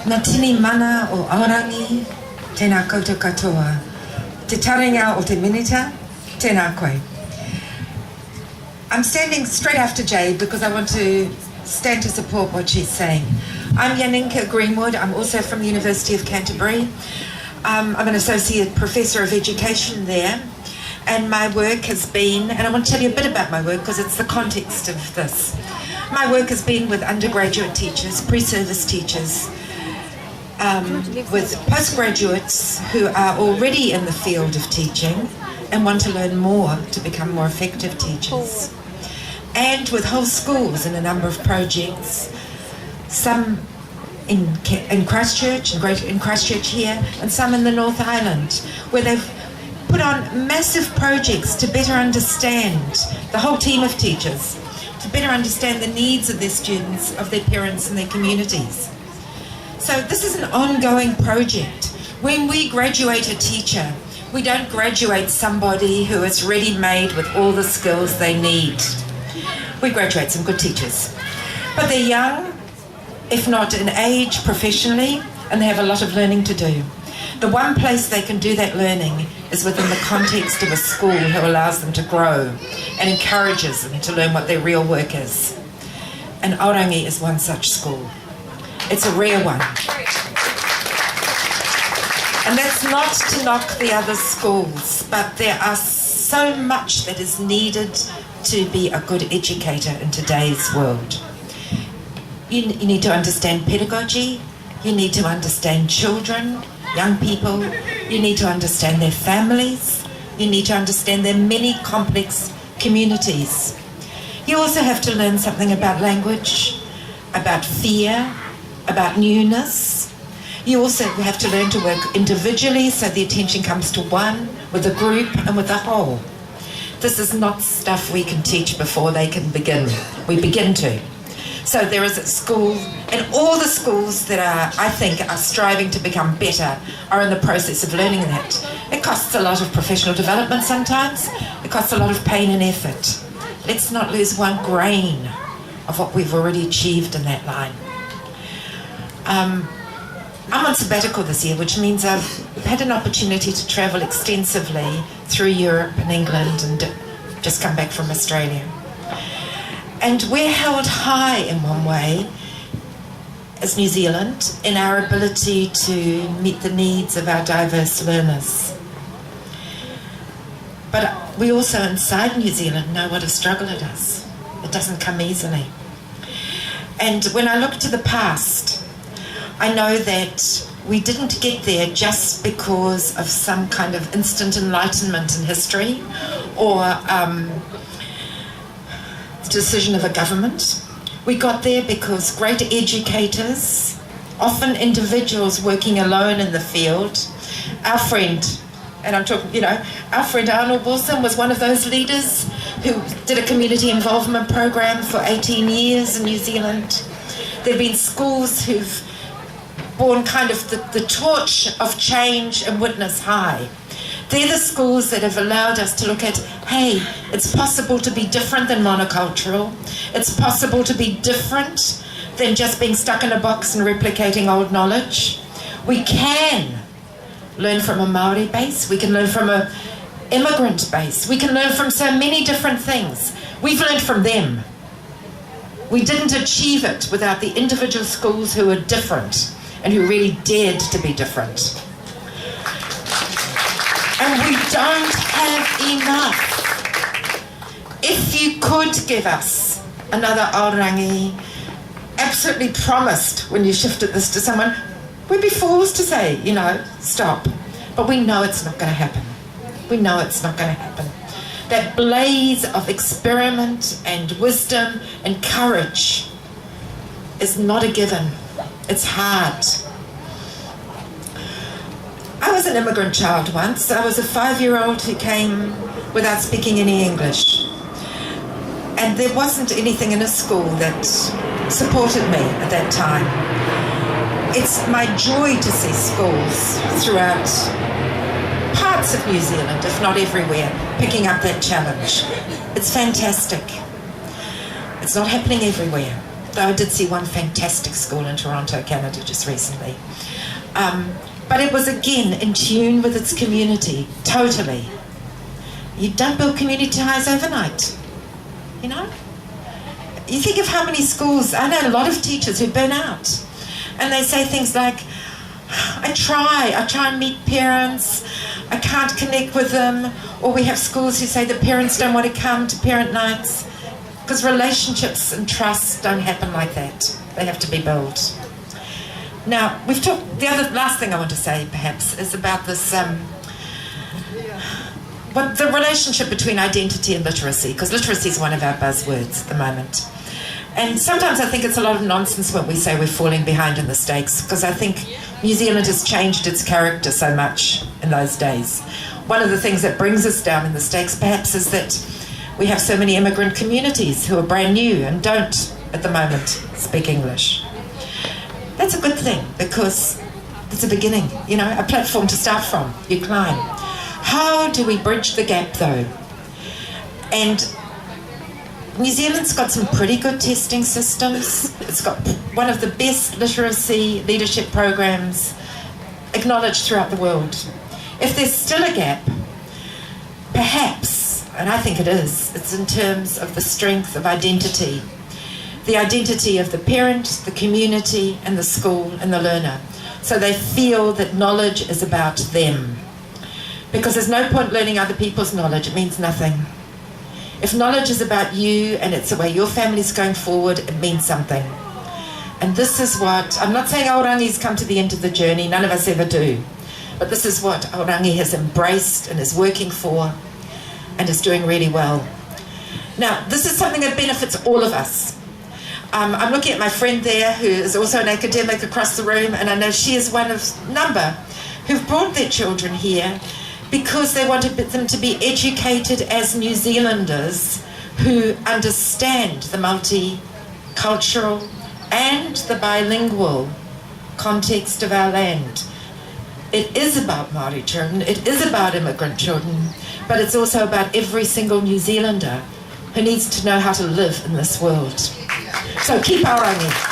Ngā tini mana o Aorangi, tēnā koutou katoa. Te taringa o te minita, tēnā koe. I'm standing straight after Jade because I want to stand to support what she's saying. I'm Janinka Greenwood. I'm also from the University of Canterbury. I'm an associate professor of education there. And my work has been, and I want to tell you a bit about my work because it's the context of this. My work has been with undergraduate teachers, pre-service teachers, with postgraduates who are already in the field of teaching and want to learn more to become more effective teachers. And with whole schools in a number of projects, some in Christchurch, in Christchurch here, and some in the North Island, where they've put on massive projects to better understand, the whole team of teachers, to better understand the needs of their students, of their parents and their communities. So this is an ongoing project. When we graduate a teacher, we don't graduate somebody who is ready-made with all the skills they need. We graduate some good teachers. But they're young, if not in age professionally, and they have a lot of learning to do. The one place they can do that learning is within the context of a school who allows them to grow and encourages them to learn what their real work is. And Aorangi is one such school. It's a rare one. And that's not to knock the other schools, but there are so much that is needed to be a good educator in today's world. You need to understand pedagogy, you need to understand children, young people, you need to understand their families, you need to understand their many complex communities. You also have to learn something about language, about fear, about newness. You also have to learn to work individually so the attention comes to one, with a group and with a whole. This is not stuff we can teach before they can begin. We begin to. So there is a school, and all the schools that I think are striving to become better are in the process of learning that. It costs a lot of professional development sometimes. It costs a lot of pain and effort. Let's not lose one grain of what we've already achieved in that line. I'm on sabbatical this year, which means I've had an opportunity to travel extensively through Europe and England and just come back from Australia. And we're held high in one way as New Zealand in our ability to meet the needs of our diverse learners. But we also inside New Zealand know what a struggle it is. It doesn't come easily. And when I look to the past, I know that we didn't get there just because of some kind of instant enlightenment in history or decision of a government. We got there because great educators, often individuals working alone in the field, our friend, and I'm talking, our friend Arnold Wilson was one of those leaders who did a community involvement program for 18 years in New Zealand. There have been schools who've borne kind of the torch of change and witness high. They're the schools that have allowed us to look at, hey, it's possible to be different than monocultural. It's possible to be different than just being stuck in a box and replicating old knowledge. We can learn from a Maori base. We can learn from an immigrant base. We can learn from so many different things. We've learned from them. We didn't achieve it without the individual schools who were different and who really dared to be different. And we don't have enough. If you could give us another Aorangi, absolutely promised when you shifted this to someone, we'd be fools to say, stop. But we know it's not going to happen. We know it's not going to happen. That blaze of experiment and wisdom and courage is not a given. It's hard. I was an immigrant child once. I was a 5-year-old who came without speaking any English. And there wasn't anything in a school that supported me at that time. It's my joy to see schools throughout parts of New Zealand, if not everywhere, picking up that challenge. It's fantastic. It's not happening everywhere. though I did see one fantastic school in Toronto, Canada, just recently. But it was, again, in tune with its community, totally. You don't build community ties overnight, you know? You think of how many schools, I know a lot of teachers who burn out, and they say things like, I try and meet parents, I can't connect with them, or we have schools who say the parents don't want to come to parent nights, because relationships and trust don't happen like that. They have to be built. Now, we've talked, the last thing I want to say, perhaps, is about this, but the relationship between identity and literacy, because literacy is one of our buzzwords at the moment. And sometimes I think it's a lot of nonsense when we say we're falling behind in the States, because I think New Zealand has changed its character so much in those days. One of the things that brings us down in the States, perhaps, is that we have so many immigrant communities who are brand new and don't, at the moment, speak English. That's a good thing, because it's a beginning, you know, a platform to start from. You climb. How do we bridge the gap, though? And New Zealand's got some pretty good testing systems. It's got one of the best literacy leadership programs acknowledged throughout the world. If there's still a gap, perhaps, and I think it is, it's in terms of the strength of identity. The identity of the parent, the community, and the school, and the learner. So they feel that knowledge is about them. Because there's no point learning other people's knowledge, it means nothing. If knowledge is about you and it's the way your family's going forward, it means something. And this is what, I'm not saying Aorangi's come to the end of the journey, none of us ever do. But this is what Aorangi has embraced and is working for and is doing really well. Now, this is something that benefits all of us. I'm looking at my friend there who is also an academic across the room, and I know she is one of number who've brought their children here because they wanted them to be educated as New Zealanders who understand the multicultural and the bilingual context of our land. It is about Māori children, it is about immigrant children, but it's also about every single New Zealander who needs to know how to live in this world. So keep Aorangi.